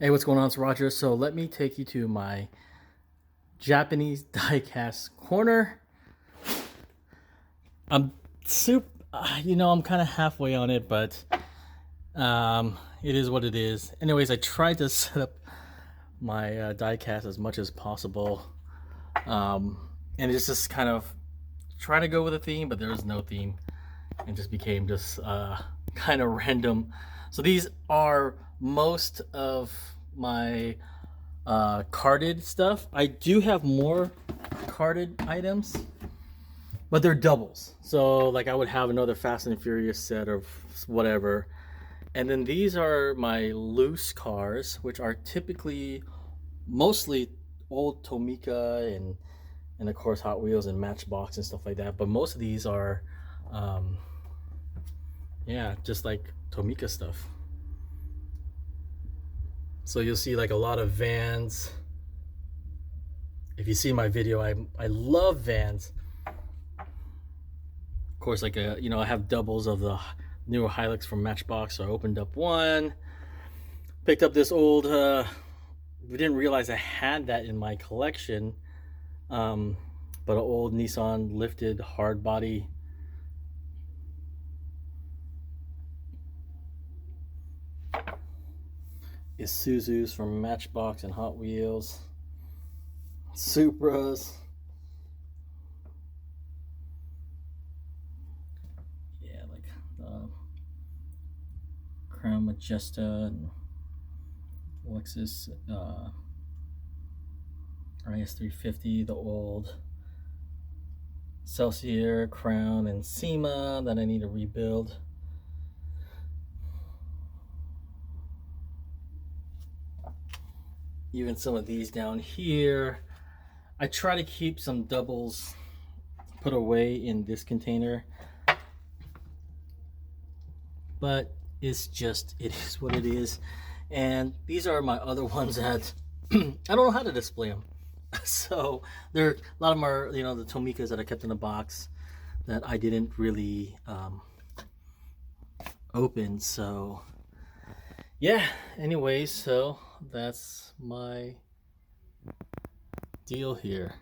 Hey, what's going on? It's Roger. So let me take you to my Japanese diecast corner. I'm I'm kind of halfway on it, but it is what it is. Anyways, I tried to set up my diecast as much as possible, and it's just kind of trying to go with a theme, but there is no theme, and just became just kind of random. So these are most of my carded stuff. I do have more carded items, but they're doubles. So like I would have another Fast and Furious set of whatever. And then these are my loose cars, which are typically mostly old Tomica and of course Hot Wheels and Matchbox and stuff like that. But most of these are yeah, just like Tomica stuff. So you'll see like a lot of vans. If you see my video, I love vans. Of course, like I have doubles of the newer Hilux from Matchbox, so I opened up one. Picked up this old, we didn't realize I had that in my collection, but an old Nissan lifted hard body. Isuzus from Matchbox and Hot Wheels. Supras. Yeah, like Crown Majesta and Lexus RS350, the old Celsior, Crown, and SEMA that I need to rebuild. Even some of these down here. I try to keep some doubles put away in this container, but it is what it is. And these are my other ones that I don't know how to display them. So a lot of them are, the Tomicas that I kept in the box that I didn't really open. So yeah, anyways, so that's my deal here.